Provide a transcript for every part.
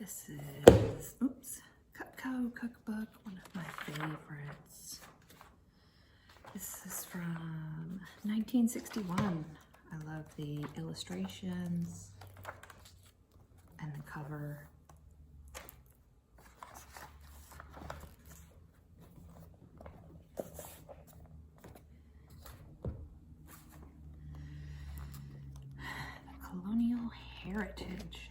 This is, Cutco Cookbook, one of my favorites. This is from 1961. I love the illustrations and the cover. The Colonial Heritage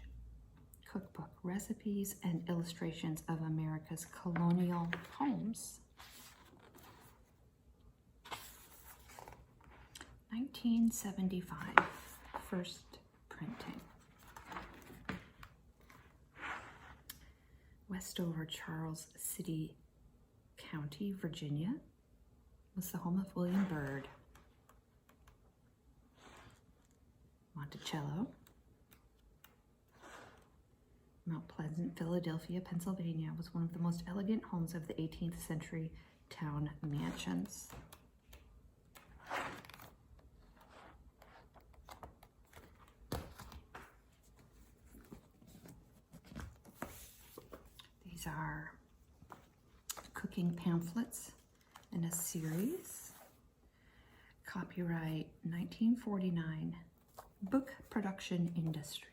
Cookbook, Recipes and Illustrations of America's Colonial Homes. 1975, first printing. Westover, Charles City County, Virginia, was the home of William Byrd. Monticello, Mount Pleasant, Philadelphia, Pennsylvania, was one of the most elegant homes of the 18th century town mansions. These are cooking pamphlets in a series. Copyright 1949, Book Production Industries.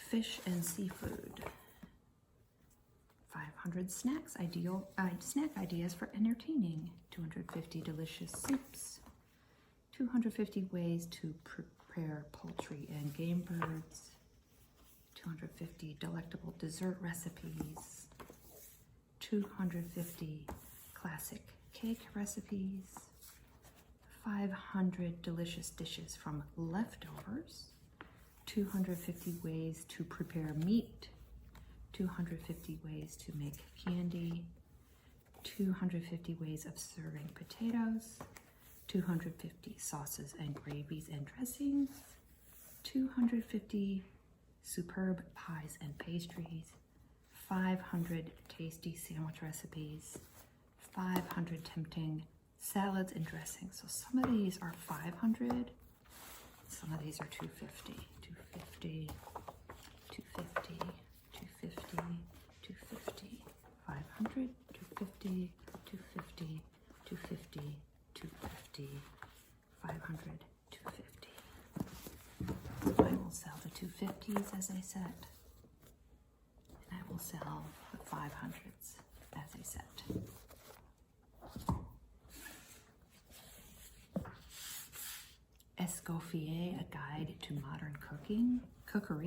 Fish and seafood. 500 snack ideas for entertaining. 250 delicious soups. 250 ways to prepare poultry and game birds. 250 delectable dessert recipes. 250 classic cake recipes. 500 delicious dishes from leftovers. 250 ways to prepare meat, 250 ways to make candy, 250 ways of serving potatoes, 250 sauces and gravies and dressings, 250 superb pies and pastries, 500 tasty sandwich recipes, 500 tempting salads and dressings. So some of these are 500, some of these are 250. 250, 250, 250, 250, 500, 250, 250, 250, 250, 500, 250. I will sell the 250s as I said, and I will sell the 500s as I said. Escoffier, a guide to modern cooking. Cookery.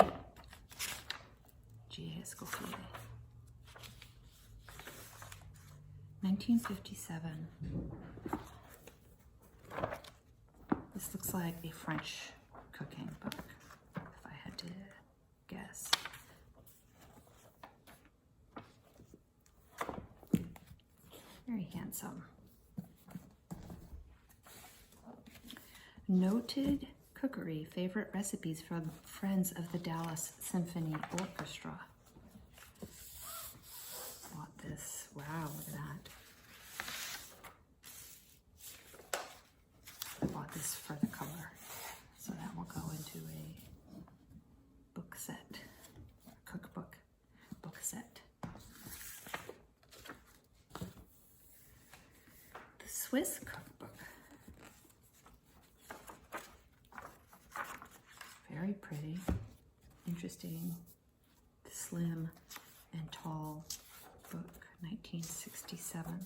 G. Escoffier. 1957. This looks like a French cooking book, if I had to guess. Very handsome. Noted Cookery, favorite recipes from Friends of the Dallas Symphony Orchestra. Bought this. Wow, look at that. I bought this for the color, so that will go into a book set, cookbook book set. The Swiss Cookbook. Very pretty, interesting, slim and tall book, 1967.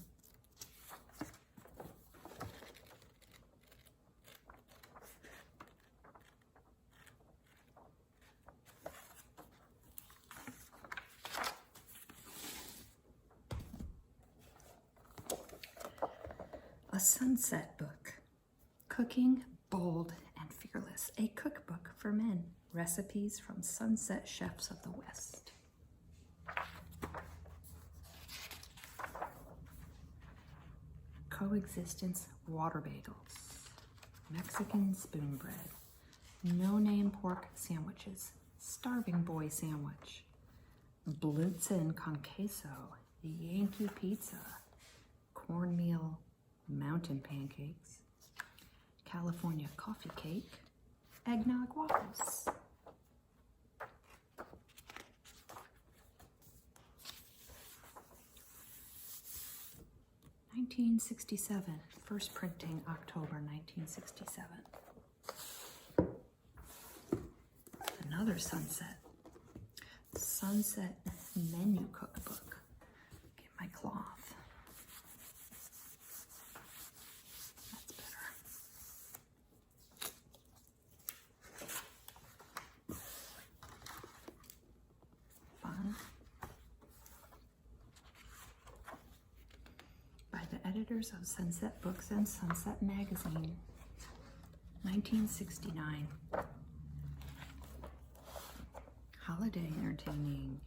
A Sunset Book, Cooking Bold and Fearless, a cookbook for men, recipes from sunset chefs of the West. Coexistence Water Bagels, Mexican Spoon Bread, No Name Pork Sandwiches, Starving Boy Sandwich, Blitzen con Queso, Yankee Pizza, Cornmeal Mountain Pancakes, California Coffee Cake, Eggnog Waffles. 1967. First printing, October 1967. Another Sunset. Sunset Menu Cookbook. Get my cloth. That's better. Fun. By the editors of Sunset Books and Sunset Magazine. 1969. Holiday entertaining.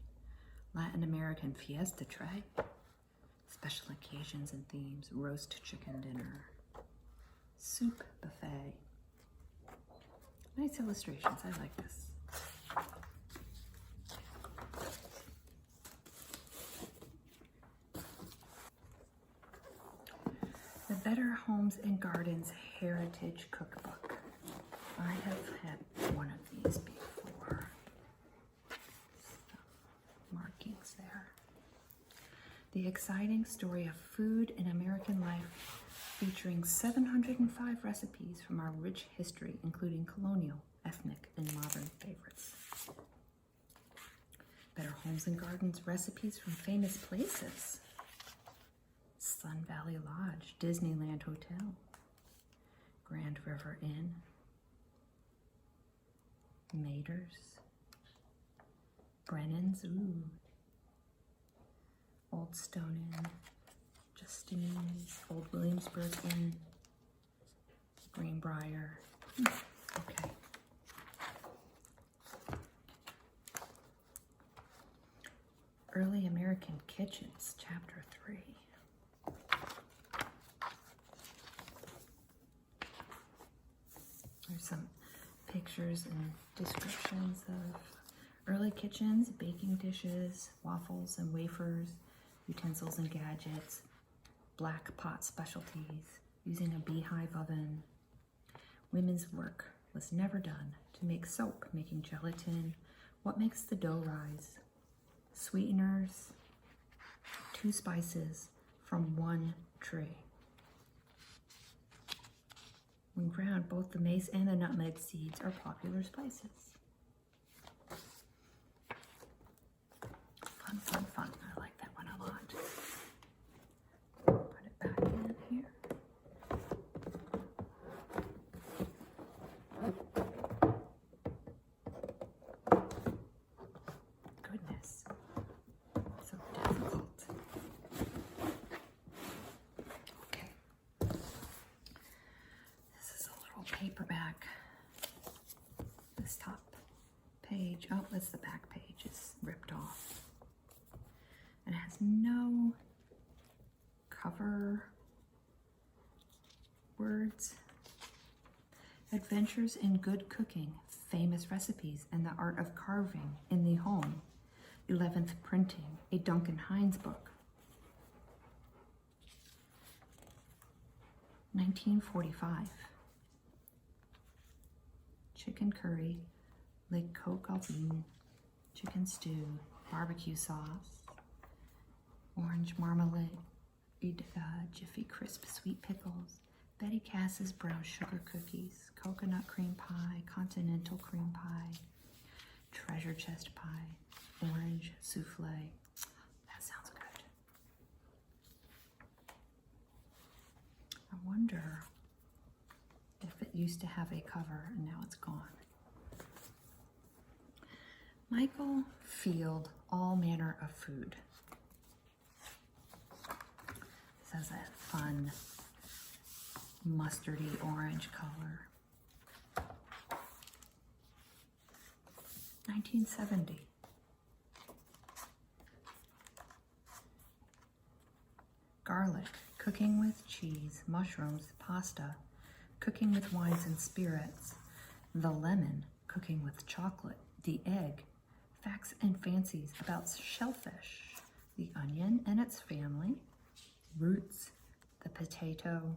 Latin American fiesta tray. Special occasions and themes. Roast chicken dinner. Soup buffet. Nice illustrations. I like this. The Better Homes and Gardens Heritage Cookbook. I have had one of these before. Some markings there. The exciting story of food in American life, featuring 705 recipes from our rich history, including colonial, ethnic, and modern favorites. Better Homes and Gardens recipes from famous places. Sun Valley Lodge, Disneyland Hotel, Grand River Inn, Mater's, Brennan's, Old Stone Inn, Justine's, Old Williamsburg Inn, Greenbrier. Okay. Early American Kitchens, Chapter 3. There's some pictures and descriptions of early kitchens, baking dishes, waffles and wafers, utensils and gadgets, black pot specialties, using a beehive oven. Women's work was never done to make soap, making gelatin, what makes the dough rise, sweeteners, 2 spices from 1 tree. When ground, both the mace and the nutmeg seeds are popular spices. Fun, fun, fun. I like that one a lot. Put it back in here. Goodness. So difficult. Okay. This is a little paperback. This top page, oh, that's the back page. It's ripped off. And it has no cover words. Adventures in Good Cooking, Famous Recipes, and the Art of Carving in the Home. 11th printing, a Duncan Hines book. 1945. Chicken curry, Lake Coke au vin, chicken stew, barbecue sauce, orange marmalade, Jiffy Crisp sweet pickles, Betty Cass's brown sugar cookies, coconut cream pie, continental cream pie, treasure chest pie, orange souffle. That sounds good. I wonder if it used to have a cover and now it's gone. Michael Field, All Manner of Food. This has that fun mustardy orange color. 1970. Garlic, cooking with cheese, mushrooms, pasta, cooking with wines and spirits. The lemon, cooking with chocolate. The egg, facts and fancies about shellfish. The onion and its family. Roots, the potato,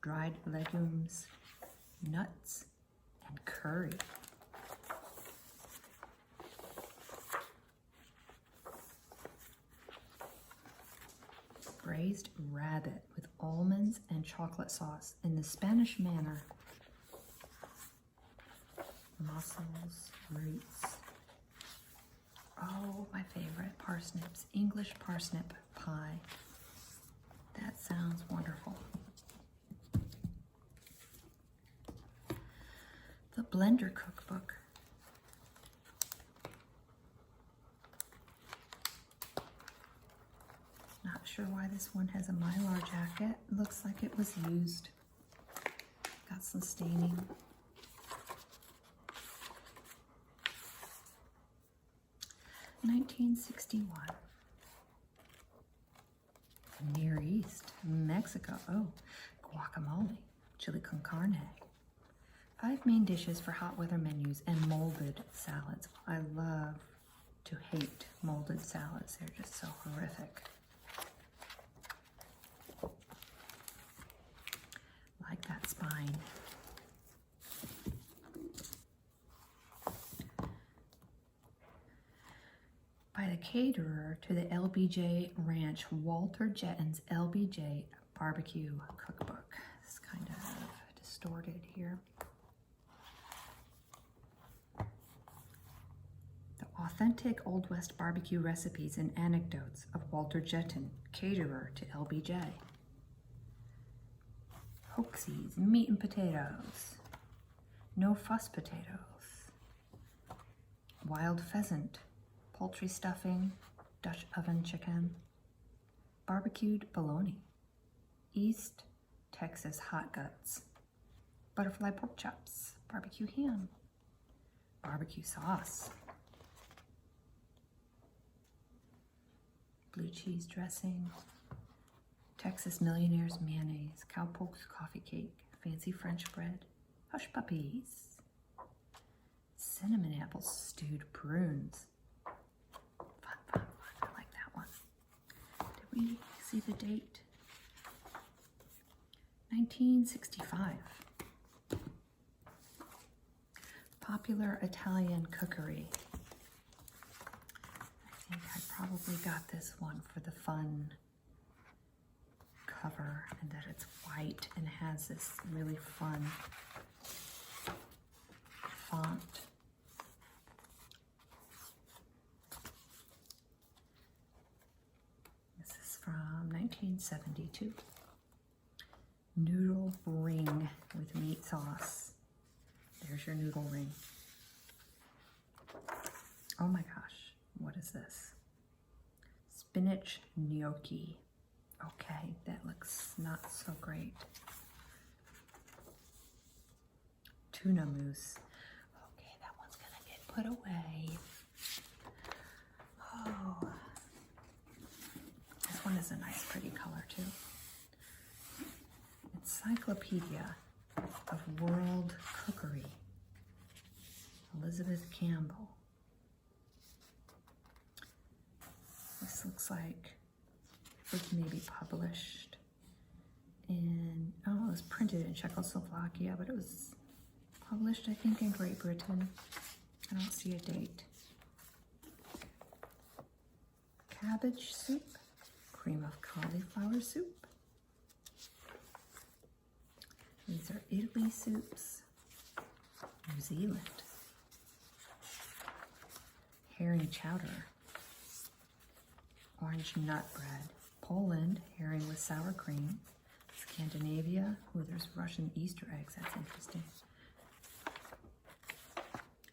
dried legumes, nuts, and curry. Braised rabbit with almonds and chocolate sauce in the Spanish manner. Mussels, roots. Oh, my favorite, parsnips, English parsnip pie. That sounds wonderful. The Blender Cookbook. Not sure why this one has a Mylar jacket. Looks like it was used. Got some staining. $19.61. Near East, Mexico. Oh, guacamole, chili con carne. 5 main dishes for hot weather menus and molded salads. I love to hate molded salads. They're just so horrific. Like that spine. By the caterer to the LBJ Ranch, Walter Jetton's LBJ Barbecue Cookbook. It's kind of distorted here. The authentic Old West barbecue recipes and anecdotes of Walter Jetton, caterer to LBJ. Hoaxies, meat and potatoes. No fuss potatoes. Wild pheasant. Poultry stuffing, Dutch oven chicken, barbecued bologna, East Texas hot guts, butterfly pork chops, barbecue ham, barbecue sauce, blue cheese dressing, Texas Millionaire's mayonnaise, cowpoke's coffee cake, fancy French bread, hush puppies, cinnamon apple stewed prunes. I like that one. Did we see the date? 1965. Popular Italian Cookery. I think I probably got this one for the fun cover, and that it's white and has this really fun font. From 1972. Noodle ring with meat sauce. There's your noodle ring. Oh my gosh, what is this? Spinach gnocchi. Okay, that looks not so great. Tuna mousse. Okay, that one's gonna get put away. Oh. This one is a nice, pretty color, too. Encyclopedia of World Cookery. Elizabeth Campbell. This looks like it was maybe published in, oh, it was printed in Czechoslovakia, but it was published, I think, in Great Britain. I don't see a date. Cabbage soup. Cream of cauliflower soup. These are Italy soups. New Zealand. Herring chowder. Orange nut bread. Poland, herring with sour cream. Scandinavia, oh, there's Russian Easter eggs, that's interesting.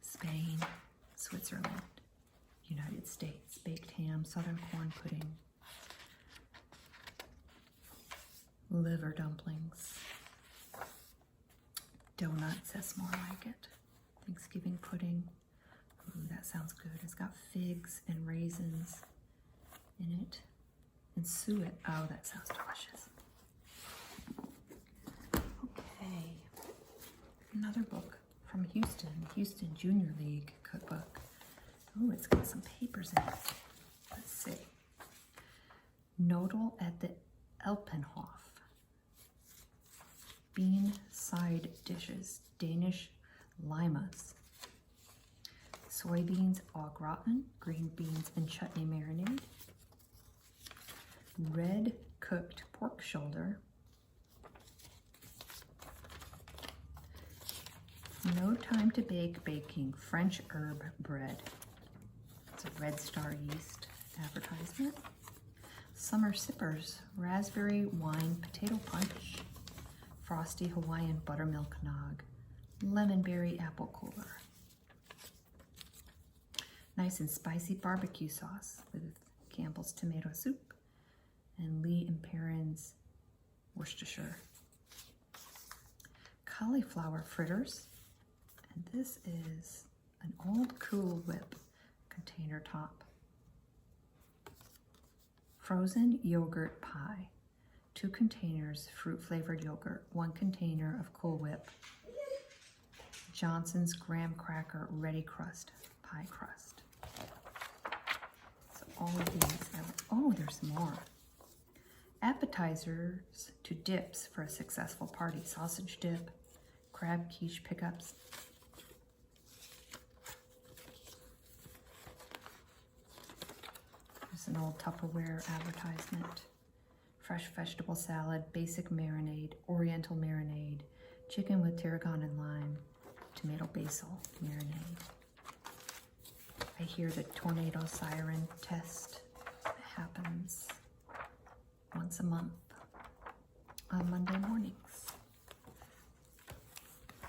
Spain, Switzerland, United States, baked ham, southern corn pudding. Liver dumplings. Donuts, that's more like it. Thanksgiving pudding. Ooh, that sounds good. It's got figs and raisins in it. And suet. Oh, that sounds delicious. Okay. Another book from Houston. Houston Junior League Cookbook. Oh, it's got some papers in it. Let's see. Nodal at the Alpenhof. Bean side dishes, Danish limas. Soybeans au gratin, green beans and chutney marinade. Red cooked pork shoulder, No Time to Bake Baking French Herb Bread. It's a Red Star Yeast advertisement. Summer Sippers Raspberry Wine Potato Punch. Frosty Hawaiian Buttermilk Nog. Lemon Berry Apple Cooler. Nice and spicy barbecue sauce with Campbell's tomato soup and Lee and Perrin's Worcestershire. Cauliflower fritters, and this is an old Cool Whip container top. Frozen yogurt pie, 2 containers fruit flavored yogurt, 1 container of Cool Whip. Johnson's graham cracker ready crust pie crust. So all of these, oh, there's more. Appetizers to dips for a successful party. Sausage dip, crab quiche pickups. There's an old Tupperware advertisement. Fresh vegetable salad, basic marinade, oriental marinade, chicken with tarragon and lime, tomato basil marinade. I hear the tornado siren test happens once a month on Monday mornings.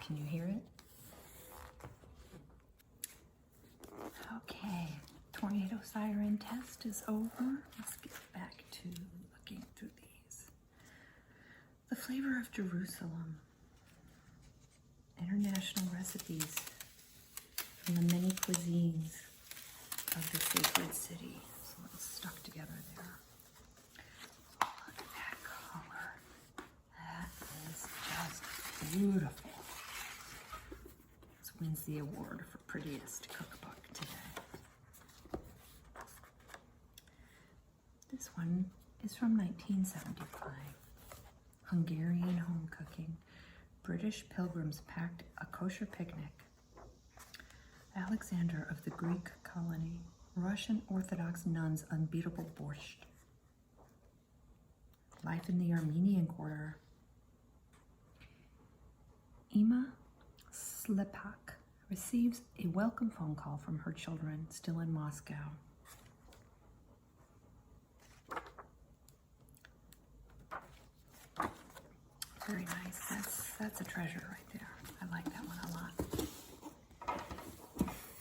Can you hear it? Okay, tornado siren test is over. Let's get back to looking through these. The Flavor of Jerusalem. International recipes from the many cuisines of the sacred city. So it's stuck together there. Oh, look at that color. That is just beautiful. This wins the award for prettiest cookbook today. This one is from 1975. Hungarian home cooking. British pilgrims packed a kosher picnic. Alexander of the Greek colony. Russian Orthodox nuns' unbeatable borscht. Life in the Armenian Quarter. Ima Slepak receives a welcome phone call from her children still in Moscow. Very nice. That's a treasure right there. I like that one a lot.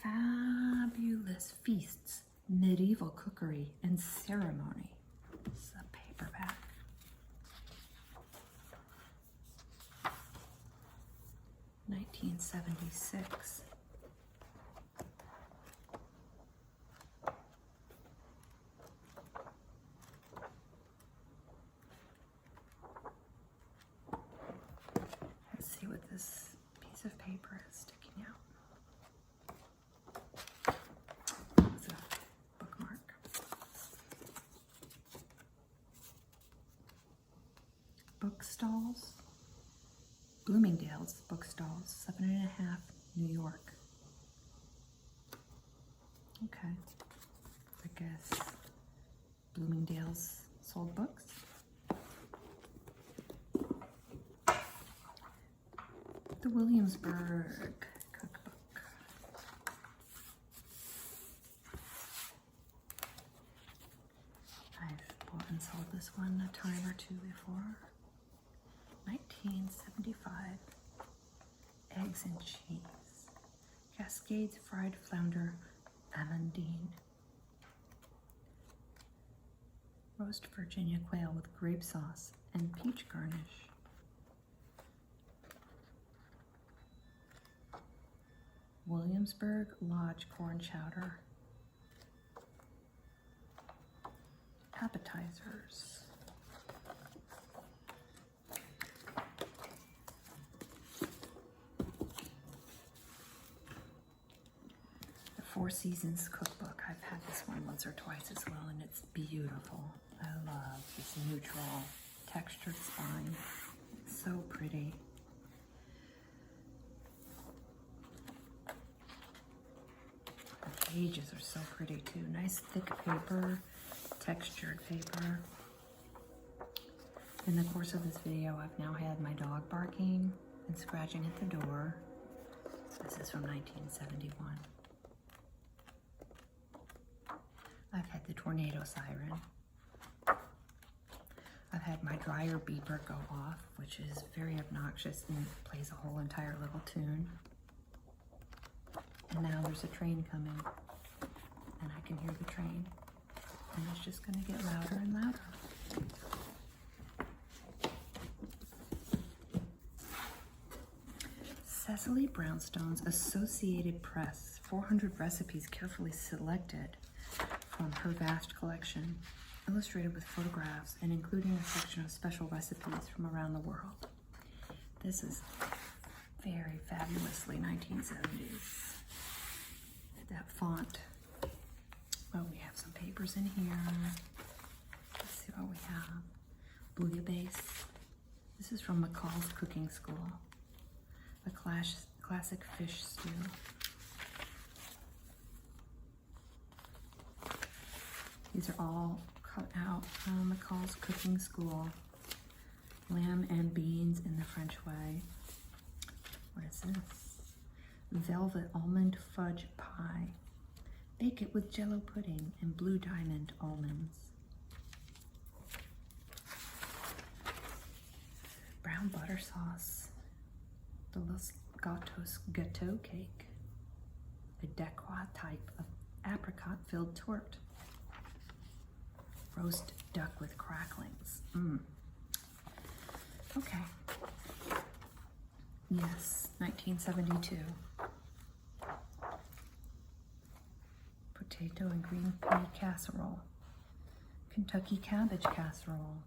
Fabulous Feasts, Medieval Cookery and Ceremony. It's a paperback. $1976. Let's see what this piece of paper is sticking out. It's a bookmark. Book stalls. Bloomingdale's Bookstalls, 7.5, New York. Okay. I guess Bloomingdale's sold books. The Williamsburg Cookbook. I've bought and sold this one a time or two before. 1975. Eggs and cheese. Cascades fried flounder Amandine. Roast Virginia quail with grape sauce and peach garnish. Williamsburg Lodge corn chowder. Appetizers. The Four Seasons Cookbook. I've had this one once or twice as well, and it's beautiful. I love this neutral textured spine. It's so pretty. The pages are so pretty too. Nice thick paper, textured paper. In the course of this video, I've now had my dog barking and scratching at the door. This is from 1971. I've had the tornado siren. I've had my dryer beeper go off, which is very obnoxious and plays a whole entire little tune. And now there's a train coming, and I can hear the train, and it's just going to get louder and louder. Cecily Brownstone's Associated Press, 400 recipes carefully selected from her vast collection, illustrated with photographs and including a section of special recipes from around the world. This is very fabulously 1970s. That font. Oh, we have some papers in here. Let's see what we have. Bouillabaisse. This is from McCall's Cooking School. A classic fish stew. These are all cut out from McCall's Cooking School. Lamb and beans in the French way. What is this? Velvet almond fudge pie. Bake it with jello pudding and blue diamond almonds. Brown butter sauce. The Los Gatos Gâteau cake. A Decois type of apricot-filled torte. Roast duck with cracklings. Okay. Yes, 1972. Potato and green pea casserole. Kentucky cabbage casserole.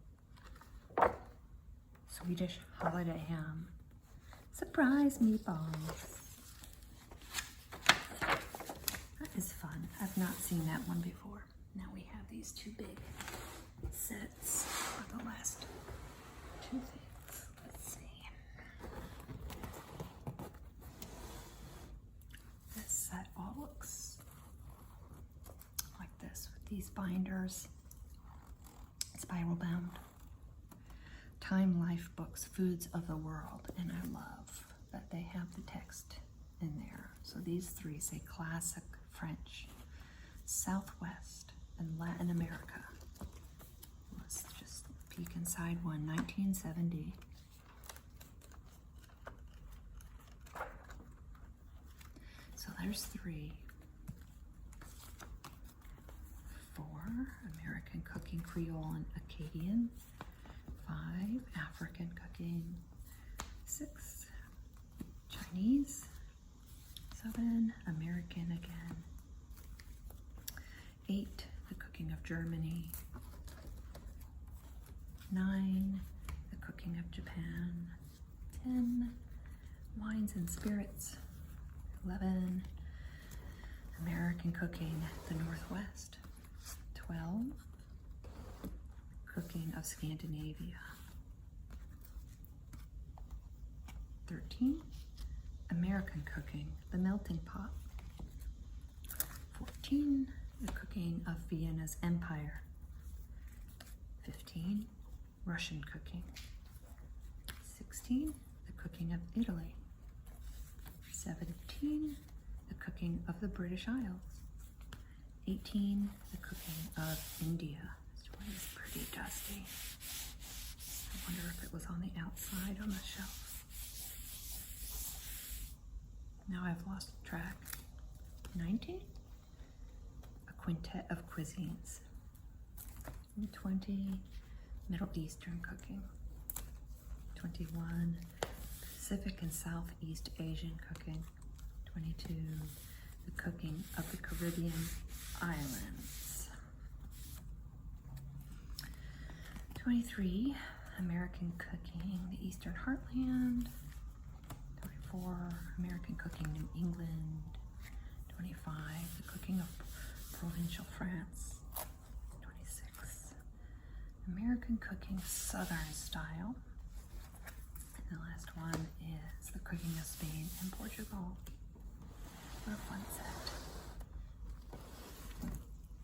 Swedish holiday ham. Surprise meatballs. That is fun. I've not seen that one before. Now we have these two big sets for the last two things. Let's see. This set all looks like this with these binders. Spiral bound. Time Life books, Foods of the World, and I love that they have the text in there. So these three say classic French, Southwest, and Latin America. Let's just peek inside one. 1970. So there's 3. 4, American cooking, Creole and Acadian. 5, African cooking. 6, Chinese. 7, American again. 8, the cooking of Germany. 9, the cooking of Japan. 10, wines and spirits. 11, American cooking, the Northwest. 12, cooking of Scandinavia. 13, American cooking, the melting pot. 14, the cooking of Vienna's empire. 15, Russian cooking. 16, the cooking of Italy. 17, the cooking of the British Isles. 18, the cooking of India. This one is pretty dusty. I wonder if it was on the outside on the shelf. Now I've lost track. 19, a quintet of cuisines. 20, Middle Eastern cooking. 21, Pacific and Southeast Asian cooking. 22, the cooking of the Caribbean islands. 23, American cooking, the Eastern Heartland. 24, American cooking, New England. 25, the cooking of provincial France. 26, American cooking, Southern style. And the last one is the cooking of Spain and Portugal. What a fun set.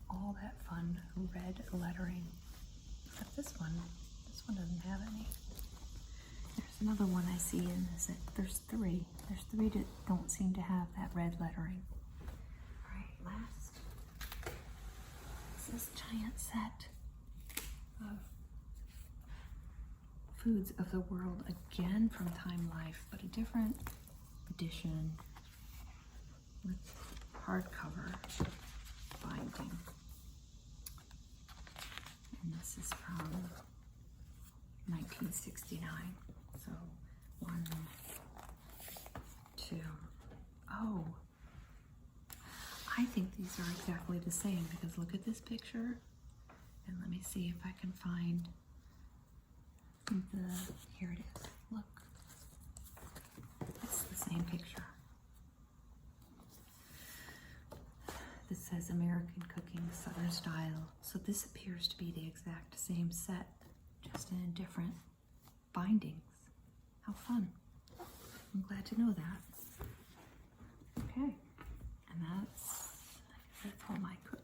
All that fun red lettering. Except this one doesn't have any. There's Another one I see in this. There's three. There's three that don't seem to have that red lettering. All right, last is this giant set of Foods of the World, again from Time Life, but a different edition with hardcover binding. And this is from 1969. So 1, 2. Oh, I think these are exactly the same because look at this picture. And let me see if I can find here it is. Look. It's the same picture. This says American Cooking Southern Style. So this appears to be the exact same set, just in different bindings. How fun. I'm glad to know that. Okay. And that's all my cooking.